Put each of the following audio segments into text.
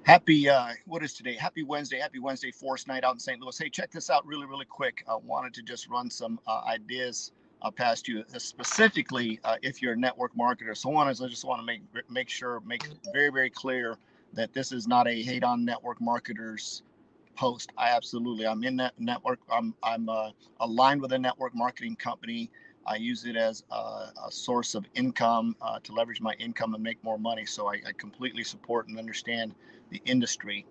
Happy, what is today? Happy Wednesday. Happy Wednesday, Forest Night out in St. Louis. Hey, check this out really, really quick. I wanted to just run some ideas past you, specifically if you're a network marketer. So one is I just want to make very, very clear that this is not a hate on network marketers post. I'm in that network. I'm aligned with a network marketing company. I use it as a source of income to leverage my income and make more money. So I completely support and understand the industry.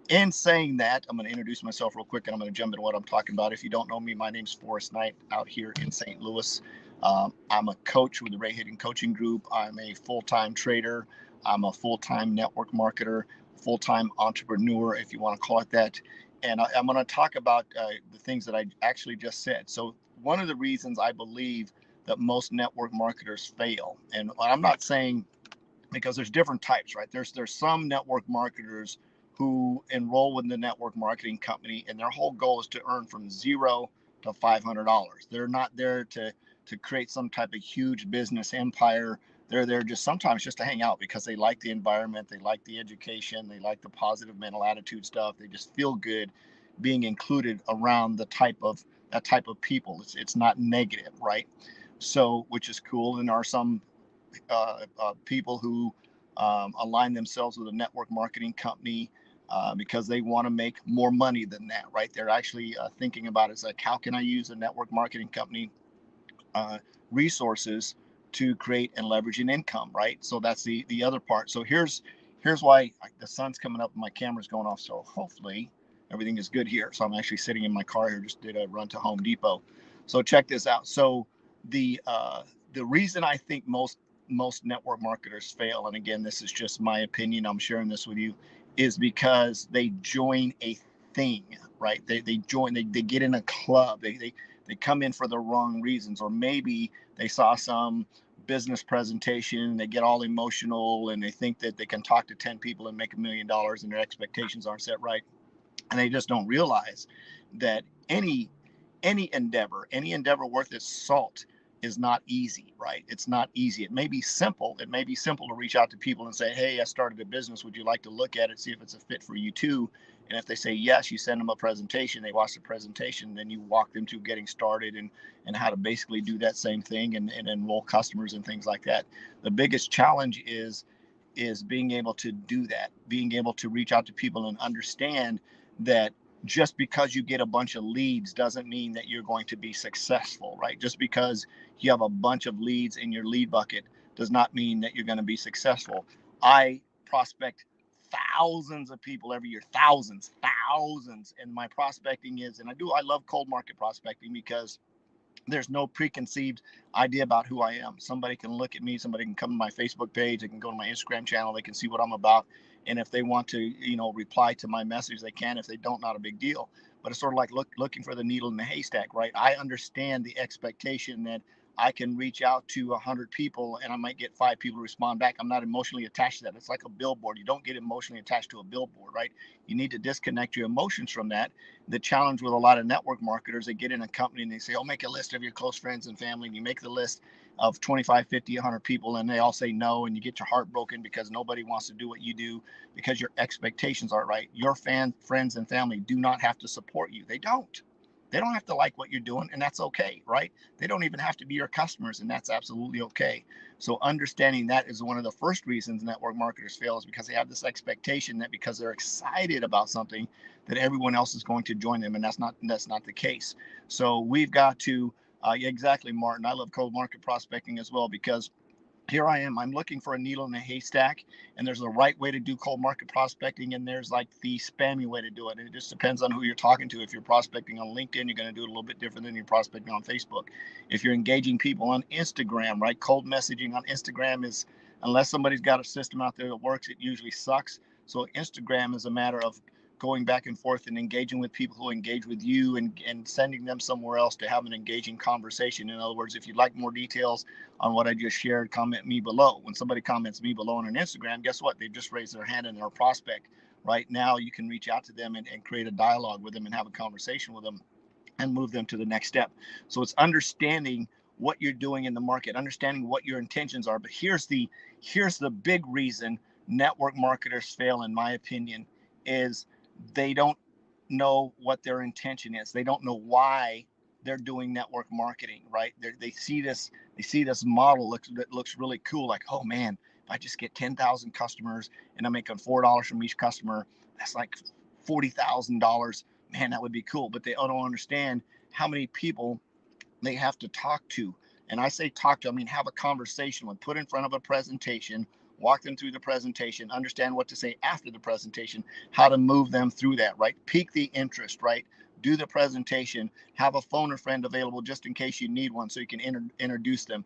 In saying that, I'm going to introduce myself real quick and I'm going to jump into what I'm talking about. If you don't know me, my name's Forrest Knight out here in St. Louis. I'm a coach with the Ray Hayden Coaching Group. I'm a full time trader. I'm a full time network marketer, full time entrepreneur, if you want to call it that. And I'm going to talk about the things that I actually just said. So, one of the reasons I believe that most network marketers fail, and I'm not saying because there's different types, right? There's some network marketers who enroll with the network marketing company, and their whole goal is to earn from $0 to $500. They're not there to create some type of huge business empire. They're there just sometimes just to hang out because they like the environment, they like the education, they like the positive mental attitude stuff. They just feel good being included around that type of people. It's not negative, right? So, which is cool. And there are some people who align themselves with a network marketing company because they want to make more money than that, right? They're actually thinking about it as like, how can I use a network marketing company uh, resources to create and leverage an income, right? So that's the other part. So here's why the sun's coming up and my camera's going off. So hopefully everything is good here. So I'm actually sitting in my car here. Just did a run to Home Depot. So check this out. So the reason I think most network marketers fail, and again, this is just my opinion, I'm sharing this with you, is because they join a thing, right? They join, they get in a club, they come in for the wrong reasons, or maybe they saw some business presentation, they get all emotional and they think that they can talk to 10 people and make $1 million and their expectations aren't set right. And they just don't realize that any endeavor worth its salt is not easy, right? It's not easy. It may be simple. It may be simple to reach out to people and say, hey, I started a business. Would you like to look at it, see if it's a fit for you too? And if they say yes, you send them a presentation. They watch the presentation, then you walk them through getting started and how to basically do that same thing and enroll customers and things like that. The biggest challenge is being able to do that, being able to reach out to people and understand that just because you get a bunch of leads doesn't mean that you're going to be successful, right? Just because you have a bunch of leads in your lead bucket does not mean that you're going to be successful. I prospect thousands of people every year, thousands. And my prospecting is, and I love cold market prospecting because there's no preconceived idea about who I am. Somebody can look at me, somebody can come to my Facebook page, they can go to my Instagram channel, they can see what I'm about. And if they want to, reply to my message, they can. If they don't, not a big deal. But it's sort of like looking for the needle in the haystack, right? I understand the expectation that I can reach out to 100 people and I might get 5 people to respond back. I'm not emotionally attached to that. It's like a billboard. You don't get emotionally attached to a billboard, right? You need to disconnect your emotions from that. The challenge with a lot of network marketers, they get in a company and they say, oh, make a list of your close friends and family. And you make the list of 25, 50, 100 people, and they all say no. And you get your heart broken because nobody wants to do what you do because your expectations aren't right. Your friends, and family do not have to support you. They don't. They don't have to like what you're doing, and that's okay, right? They don't even have to be your customers, and that's absolutely okay. So understanding that is one of the first reasons network marketers fail is because they have this expectation that because they're excited about something, that everyone else is going to join them, and that's not the case. So we've got to, yeah, exactly, Martin. I love cold market prospecting as well because here I am. I'm looking for a needle in a haystack, and there's a right way to do cold market prospecting, and there's like the spammy way to do it. And it just depends on who you're talking to. If you're prospecting on LinkedIn, you're going to do it a little bit different than you're prospecting on Facebook. If you're engaging people on Instagram, right? Cold messaging on Instagram is, unless somebody's got a system out there that works, it usually sucks. So Instagram is a matter of going back and forth and engaging with people who engage with you and sending them somewhere else to have an engaging conversation. In other words, if you'd like more details on what I just shared, comment me below. When somebody comments me below on an Instagram, guess what? They've just raised their hand and they're a prospect. Right now, you can reach out to them and create a dialogue with them and have a conversation with them and move them to the next step. So it's understanding what you're doing in the market, understanding what your intentions are. But here's the big reason network marketers fail, in my opinion, is they don't know what their intention is. They don't know why they're doing network marketing, right? They see this model that looks really cool. Like, oh man, if I just get 10,000 customers and I'm making $4 from each customer, that's like $40,000. Man, that would be cool. But they don't understand how many people they have to talk to. And I say talk to, I mean have a conversation with, put in front of a presentation, walk them through the presentation, understand what to say after the presentation, how to move them through that, right? Pique the interest, right? Do the presentation, have a phone or friend available just in case you need one so you can introduce them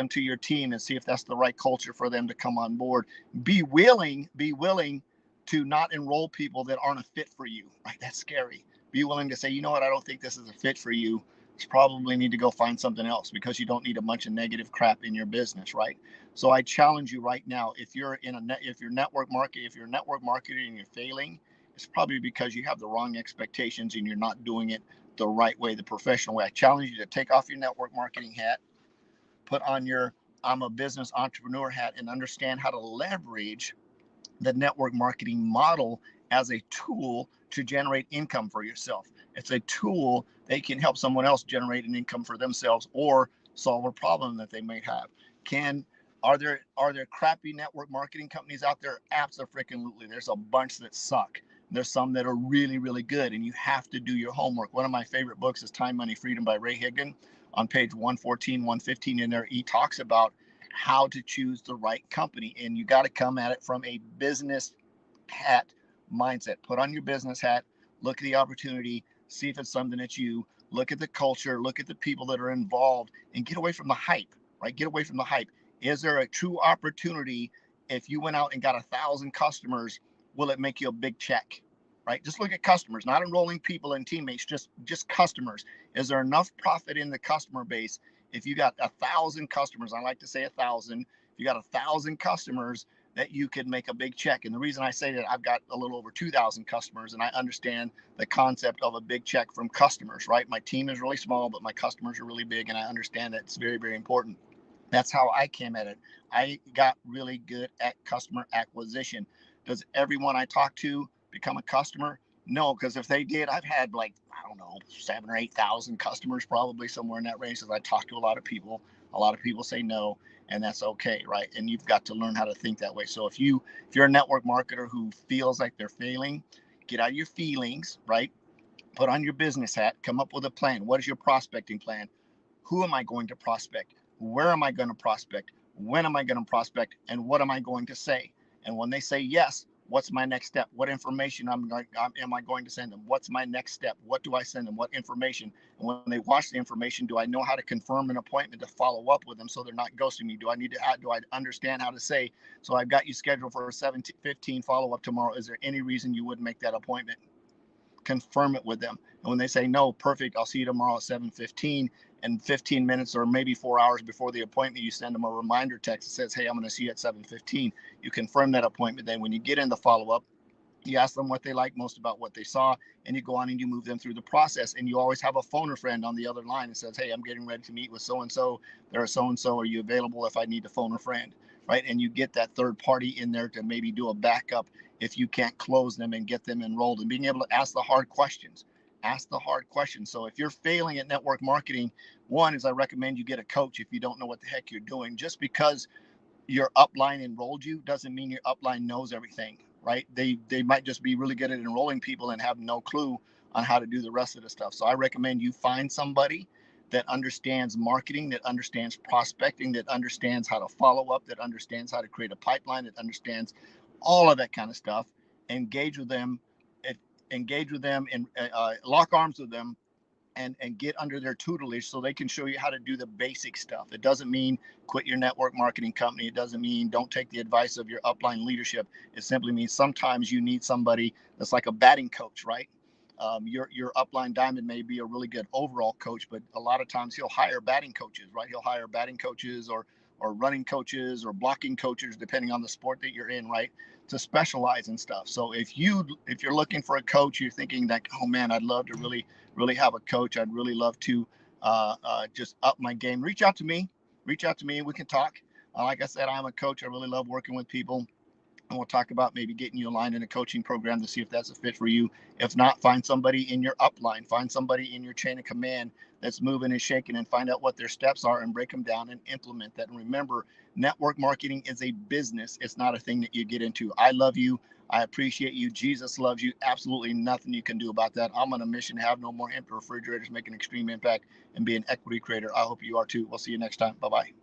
to your team and see if that's the right culture for them to come on board. Be willing to not enroll people that aren't a fit for you, right? That's scary. Be willing to say, you know what, I don't think this is a fit for you. You probably need to go find something else, because you don't need a bunch of negative crap in your business, right? So I challenge you right now, if you're network marketing and you're failing, it's probably because you have the wrong expectations and you're not doing it the right way, the professional way. I challenge you to take off your network marketing hat, put on your I'm a business entrepreneur hat, and understand how to leverage the network marketing model as a tool to generate income for yourself. It's a tool that can help someone else generate an income for themselves or solve a problem that they may have. Can are there crappy network marketing companies out there? Absolutely. There's a bunch that suck. There's some that are really, really good, and you have to do your homework. One of my favorite books is Time, Money, Freedom by Ray Higdon. On page 114, 115 in there, he talks about how to choose the right company. And you got to come at it from a business hat mindset. Put on your business hat, look at the opportunity, see if it's something that you look at the culture, look at the people that are involved, and get away from the hype, right? Get away from the hype. Is there a true opportunity? If you went out and got 1,000 customers, will it make you a big check? Right? Just look at customers, not enrolling people and teammates, just customers. Is there enough profit in the customer base? If you got 1,000 customers, I like to say 1,000. If you got 1,000 customers, that you could make a big check. And the reason I say that, I've got a little over 2,000 customers, and I understand the concept of a big check from customers, right? My team is really small, but my customers are really big, and I understand that it's very, very important. That's how I came at it. I got really good at customer acquisition. Does everyone I talk to become a customer? No, because if they did, I've had like, I don't know, 7 or 8,000 customers, probably somewhere in that range. Because I talk to a lot of people. A lot of people say no, and that's okay, right? And you've got to learn how to think that way. So if you're a network marketer who feels like they're failing, get out of your feelings, right? Put on your business hat, come up with a plan. What is your prospecting plan? Who am I going to prospect? Where am I going to prospect? When am I going to prospect? And what am I going to say? And when they say yes, what's my next step? What information am I going to send them? What's my next step? What do I send them? What information? And when they watch the information, do I know how to confirm an appointment to follow up with them so they're not ghosting me? Do I understand how to say, so I've got you scheduled for a 7:15 follow up tomorrow. Is there any reason you wouldn't make that appointment? Confirm it with them. And when they say no, perfect, I'll see you tomorrow at 7:15. And 15 minutes or maybe 4 hours before the appointment, you send them a reminder text that says, hey, I'm going to see you at 7:15. You confirm that appointment. Then when you get in the follow-up, you ask them what they like most about what they saw, and you go on and you move them through the process. And you always have a phone or friend on the other line that says, hey, I'm getting ready to meet with so and so. There are so and so. Are you available if I need to phone a friend? Right? And you get that third party in there to maybe do a backup if you can't close them and get them enrolled, and being able to ask the hard questions. Ask the hard questions. So if you're failing at network marketing, one is I recommend you get a coach if you don't know what the heck you're doing. Just because your upline enrolled you doesn't mean your upline knows everything, right? They might just be really good at enrolling people and have no clue on how to do the rest of the stuff. So I recommend you find somebody that understands marketing, that understands prospecting, that understands how to follow up, that understands how to create a pipeline, that understands all of that kind of stuff. Engage with them, engage with them, and lock arms with them, and get under their tutelage so they can show you how to do the basic stuff. It doesn't mean quit your network marketing company. It doesn't mean don't take the advice of your upline leadership. It simply means sometimes you need somebody that's like a batting coach, right? Your upline diamond may be a really good overall coach, but a lot of times he'll hire batting coaches, right? He'll hire batting coaches or running coaches or blocking coaches, depending on the sport that you're in, right? To specialize in stuff. So if you're looking for a coach, you're thinking like, oh man, I'd love to really have a coach. I'd really love to just up my game. Reach out to me. Reach out to me and we can talk. Like I said, I'm a coach. I really love working with people. and we'll talk about maybe getting you aligned in a coaching program to see if that's a fit for you. If not, find somebody in your upline, find somebody in your chain of command that's moving and shaking, and find out what their steps are and break them down and implement that. And remember, network marketing is a business. It's not a thing that you get into. I love you. I appreciate you. Jesus loves you. Absolutely nothing you can do about that. I'm on a mission to have no more empty refrigerators, make an extreme impact, and be an equity creator. I hope you are too. We'll see you next time. Bye-bye.